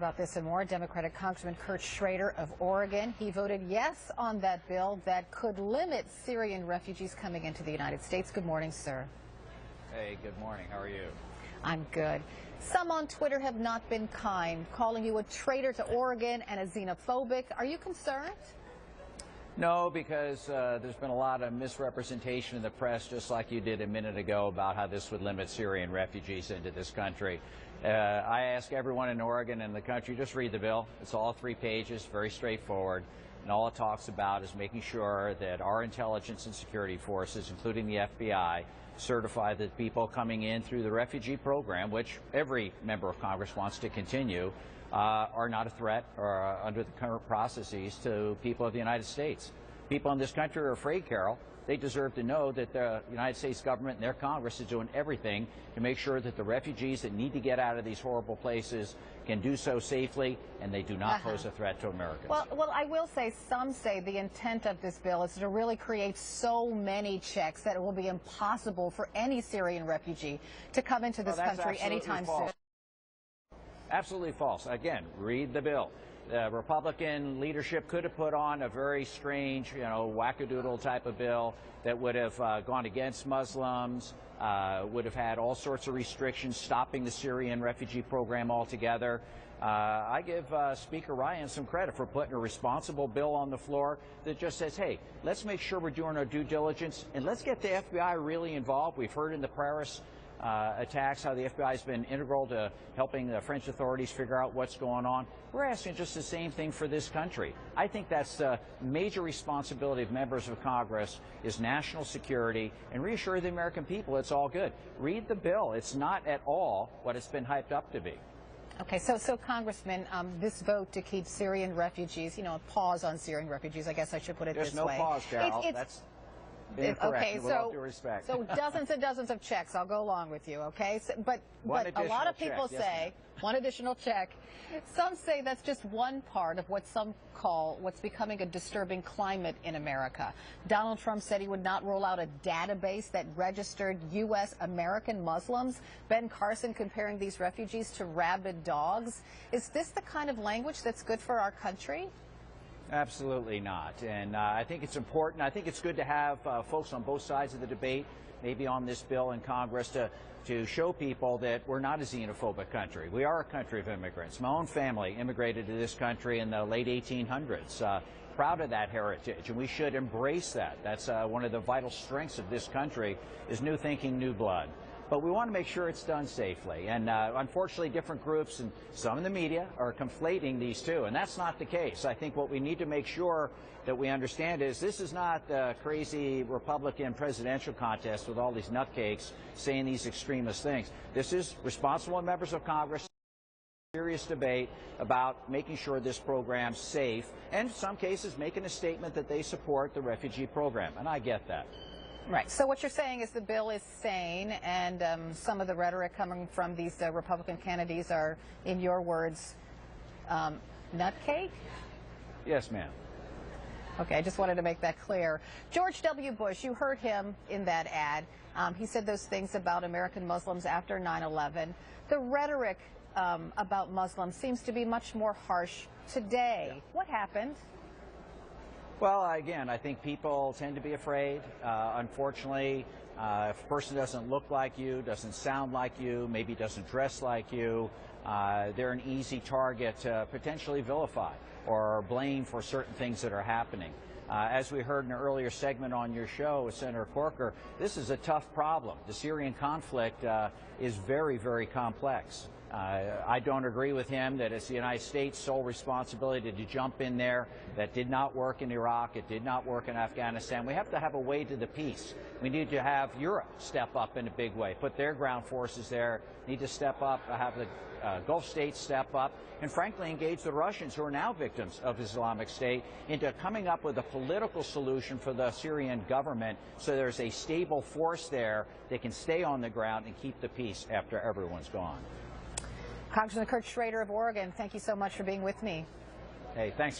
About this and more, Democratic Congressman Schrader of Oregon. He voted yes on that bill that could limit Syrian refugees coming into the United States. Good morning, sir. Hey, good morning. How are you? I'm good. Some on Twitter have not been kind, calling you a traitor to Oregon and a xenophobic. Are you concerned? No, because there's been a lot of misrepresentation in the press, just like you did a minute ago, about how this would limit Syrian refugees into this country. I ask everyone in Oregon and the country, just read the bill. It's all 3 pages, very straightforward. And all it talks about is making sure that our intelligence and security forces, including the FBI, certify that people coming in through the refugee program, which every member of Congress wants to continue, are not a threat or under the current processes to people of the United States. People in this country are afraid, Carol. They deserve to know that the United States government and their Congress is doing everything to make sure that the refugees that need to get out of these horrible places can do so safely, and they do not pose a threat to Americans. Well, I will say, some say the intent of this bill is to really create so many checks that it will be impossible for any Syrian refugee to come into this country anytime soon. Absolutely false. Again, read the bill. The Republican leadership could have put on a very strange, wackadoodle type of bill that would have gone against Muslims, would have had all sorts of restrictions stopping the Syrian refugee program altogether. I give Speaker Ryan some credit for putting a responsible bill on the floor that just says, hey, let's make sure we're doing our due diligence and let's get the FBI really involved. We've heard in the Paris attacks how the FBI has been integral to helping the French authorities figure out what's going on. We're asking just the same thing for this country. I think that's the major responsibility of members of Congress, is national security, and reassure the American people it's all good. Read the bill. It's not at all what it's been hyped up to be. Okay, so Congressman, this vote to keep Syrian refugees, a pause on Syrian refugees, I guess I should put it this way. There's no pause, Carol. That's incorrect, okay, with all due respect. So dozens and dozens of checks. I'll go along with you, okay? So, but a lot of people say, one additional check. Some say that's just one part of what some call what's becoming a disturbing climate in America. Donald Trump said he would not roll out a database that registered U.S. American Muslims. Ben Carson comparing these refugees to rabid dogs. Is this the kind of language that's good for our country? Absolutely not. And I think it's important. I think it's good to have folks on both sides of the debate, maybe on this bill in Congress, to show people that we're not a xenophobic country. We are a country of immigrants. My own family immigrated to this country in the late 1800s. Proud of that heritage, and we should embrace that. That's one of the vital strengths of this country, is new thinking, new blood. But we want to make sure it's done safely. And unfortunately, different groups and some in the media are conflating these two, and that's not the case. I think what we need to make sure that we understand is this is not the crazy Republican presidential contest with all these nutcakes saying these extremist things. This is responsible members of Congress. Serious debate about making sure this program's safe, and in some cases making a statement that they support the refugee program, and I get that. Right. So what you're saying is the bill is sane, and some of the rhetoric coming from these Republican candidates are, in your words, nutcake? Yes, ma'am. Okay, I just wanted to make that clear. George W. Bush, you heard him in that ad. He said those things about American Muslims after 9/11. The rhetoric about Muslims seems to be much more harsh today. Yeah. What happened? Well, again, I think people tend to be afraid. Unfortunately, if a person doesn't look like you, doesn't sound like you, maybe doesn't dress like you, they're an easy target to potentially vilify or blame for certain things that are happening. As we heard in an earlier segment on your show with Senator Corker, this is a tough problem. The Syrian conflict is very, very complex. I don't agree with him that it's the United States' sole responsibility to jump in there. That did not work in Iraq. It did not work in Afghanistan. We have to have a way to the peace. We need to have Europe step up in a big way, put their ground forces there, need to step up, have the Gulf states step up, and frankly engage the Russians, who are now victims of Islamic State, into coming up with a political solution for the Syrian government so there's a stable force there that can stay on the ground and keep the peace after everyone's gone. Congressman Schrader of Oregon, thank you so much for being with me. Hey, thanks.